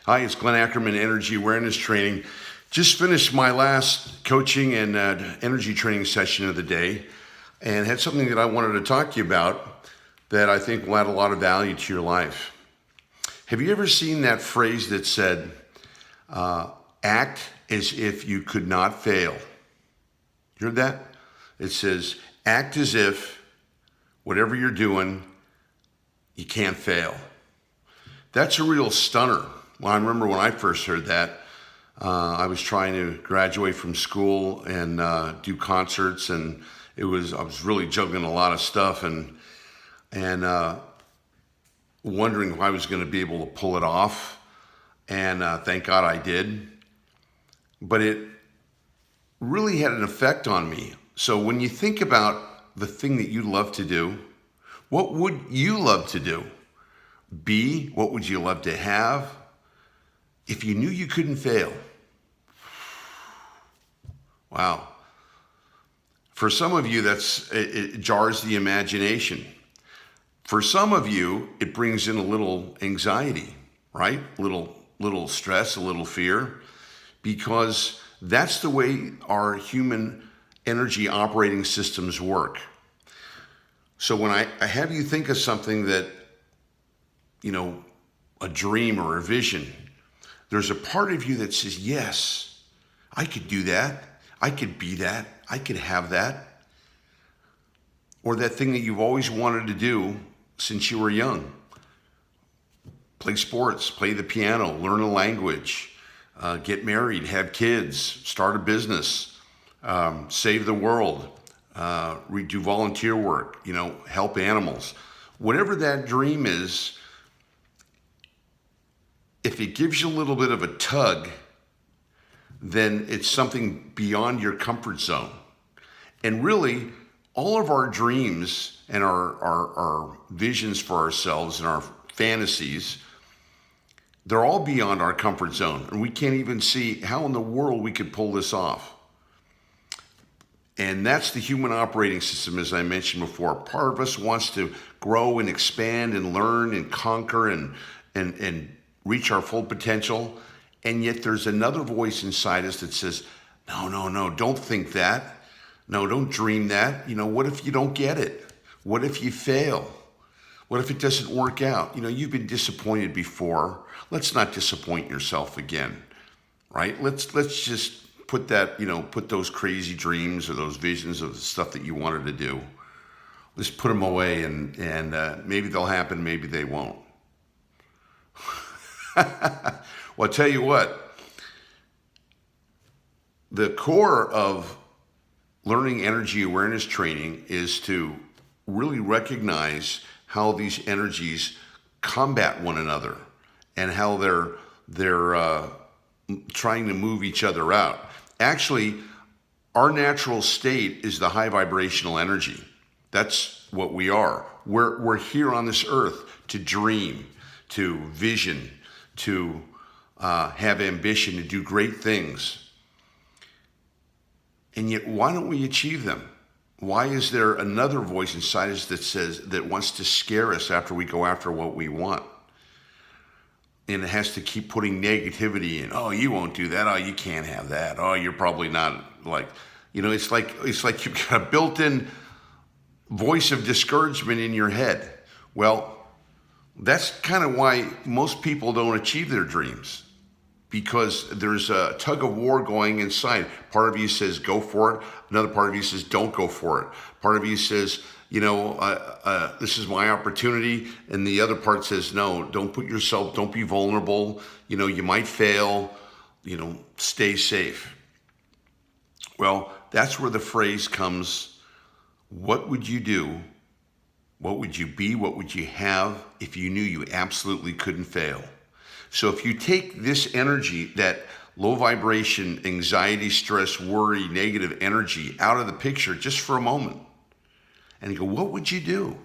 Hi, it's Glenn Ackerman, Energy Awareness Training. Just finished my last coaching and energy training session of the day and had something that I wanted to talk to you about that I think will add a lot of value to your life. Have you ever seen that phrase that said, act as if you could not fail? You heard that? It says, act as if whatever you're doing, you can't fail. That's a real stunner. Well, I remember when I first heard that, I was trying to graduate from school and do concerts, and I was really juggling a lot of stuff and wondering if I was going to be able to pull it off. And thank God I did. But it really had an effect on me. So when you think about the thing that you love to do, what would you love to do? Be, what would you love to have? If you knew you couldn't fail. Wow. For some of you, it jars the imagination. For some of you, it brings in a little anxiety, right? Little stress, a little fear, because that's the way our human energy operating systems work. So when I have you think of something that, a dream or a vision, there's a part of you that says, yes, I could do that. I could be that. I could have that. Or that thing that you've always wanted to do since you were young. Play sports, play the piano, learn a language, get married, have kids, start a business, save the world, do volunteer work, help animals. Whatever that dream is, if it gives you a little bit of a tug, then it's something beyond your comfort zone. And really, all of our dreams and our visions for ourselves and our fantasies, they're all beyond our comfort zone. And we can't even see how in the world we could pull this off. And that's the human operating system, as I mentioned before. Part of us wants to grow and expand and learn and conquer and reach our full potential. And yet there's another voice inside us that says, no, don't think that. No, don't dream that. What if you don't get it? What if you fail? What if it doesn't work out? You've been disappointed before. Let's not disappoint yourself again, right? Let's just put that, put those crazy dreams or those visions of the stuff that you wanted to do. Let's put them away and maybe they'll happen, maybe they won't. Well, I'll tell you what, the core of learning energy awareness training is to really recognize how these energies combat one another and how they're trying to move each other out. Actually, our natural state is the high vibrational energy. That's what we are. We're here on this earth to dream, to vision, to have ambition, to do great things. And yet, why don't we achieve them? Why is there another voice inside us that wants to scare us after we go after what we want? And it has to keep putting negativity in. Oh, you won't do that. Oh, you can't have that. Oh, you're probably not it's like you've got a built-in voice of discouragement in your head. Well, that's kind of why most people don't achieve their dreams, because there's a tug of war going inside. Part of you says, go for it. Another part of you says, don't go for it. Part of you says, this is my opportunity. And the other part says, no, don't be vulnerable. You might fail, stay safe. Well, that's where the phrase comes, what would you do? What would you be? What would you have if you knew you absolutely couldn't fail? So if you take this energy, that low vibration, anxiety, stress, worry, negative energy out of the picture just for a moment, and you go, what would you do?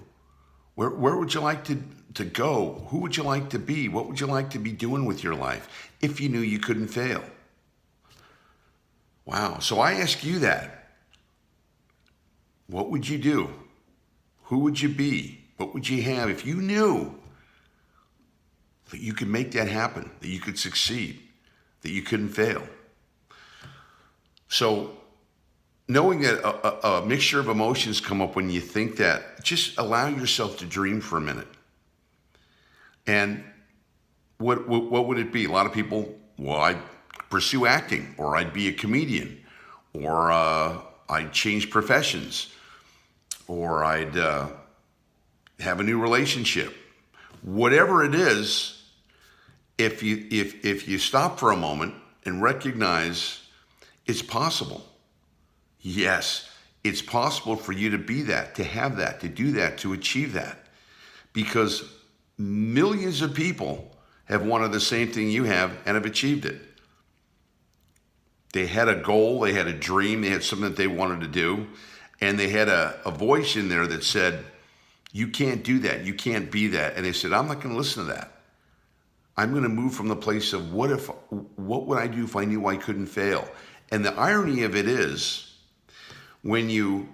Where would you like to go? Who would you like to be? What would you like to be doing with your life if you knew you couldn't fail? Wow. So I ask you that. What would you do? Who would you be? What would you have if you knew that you could make that happen, that you could succeed, that you couldn't fail. So knowing that a mixture of emotions come up when you think that, just allow yourself to dream for a minute. And what would it be? A lot of people, well, I'd pursue acting, or I'd be a comedian, or I'd change professions, or I'd have a new relationship. Whatever it is, if you stop for a moment and recognize it's possible. Yes, it's possible for you to be that, to have that, to do that, to achieve that. Because millions of people have wanted the same thing you have and have achieved it. They had a goal, they had a dream, they had something that they wanted to do, and they had a voice in there that said, you can't do that, you can't be that. And they said, I'm not going to listen to that. I'm going to move from the place of what would I do if I knew I couldn't fail? And the irony of it is, when you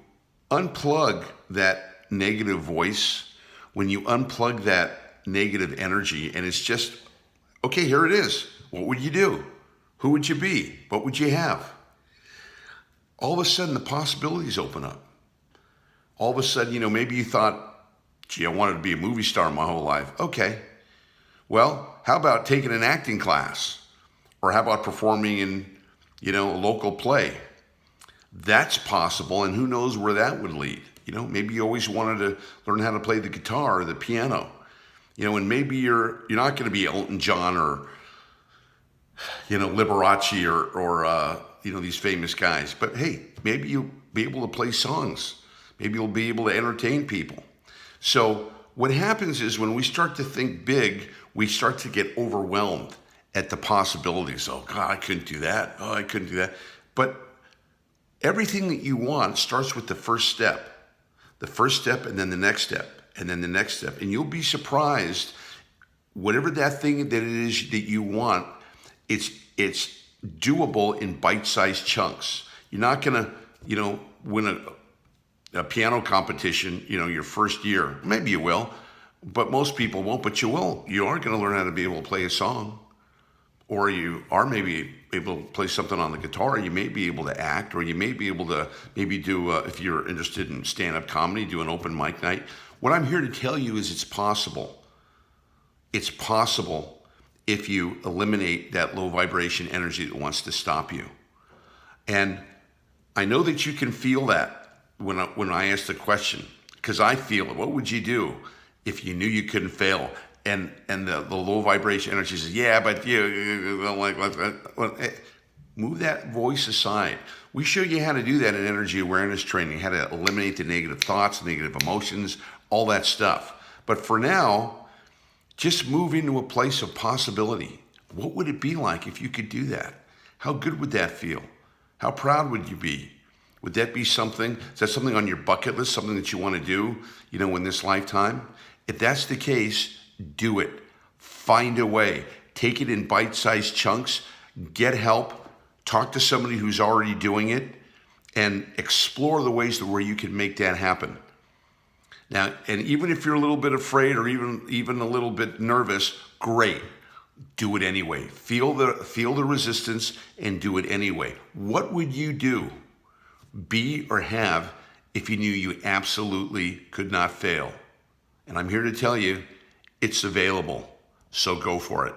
unplug that negative voice, when you unplug that negative energy, and it's just, okay, here it is. What would you do? Who would you be? What would you have? All of a sudden, the possibilities open up. All of a sudden, maybe you thought, gee, I wanted to be a movie star my whole life. Okay. Well, how about taking an acting class? Or how about performing in, a local play? That's possible, and who knows where that would lead. Maybe you always wanted to learn how to play the guitar or the piano. And maybe you're not going to be Elton John or, Liberace or these famous guys. But hey, maybe you'll be able to play songs. Maybe you'll be able to entertain people. So what happens is, when we start to think big, we start to get overwhelmed at the possibilities. Oh, God, I couldn't do that. Oh, I couldn't do that. But everything that you want starts with the first step. The first step, and then the next step, and then the next step. And you'll be surprised, whatever that thing that it is that you want, it's doable in bite-sized chunks. You're not going to, win a piano competition, your first year. Maybe you will, but most people won't, but you will. You are going to learn how to be able to play a song. Or you are maybe able to play something on the guitar. You may be able to act, or you may be able to maybe do, if you're interested in stand-up comedy, do an open mic night. What I'm here to tell you is it's possible. It's possible if you eliminate that low vibration energy that wants to stop you. And I know that you can feel that when I ask the question, because I feel it. What would you do if you knew you couldn't fail? And the low vibration energy says, yeah, but you don't like that. Well, move that voice aside. We show you how to do that in energy awareness training, how to eliminate the negative thoughts, negative emotions, all that stuff. But for now, just move into a place of possibility. What would it be like if you could do that? How good would that feel? How proud would you be? Would that be something? Is that something on your bucket list, something that you want to do, in this lifetime? If that's the case, do it. Find a way. Take it in bite-sized chunks. Get help. Talk to somebody who's already doing it, and explore the ways where you can make that happen. Now, and even if you're a little bit afraid, or even a little bit nervous, great. Do it anyway. Feel the resistance and do it anyway. What would you do, be or have, if you knew you absolutely could not fail? And I'm here to tell you, it's available, so go for it.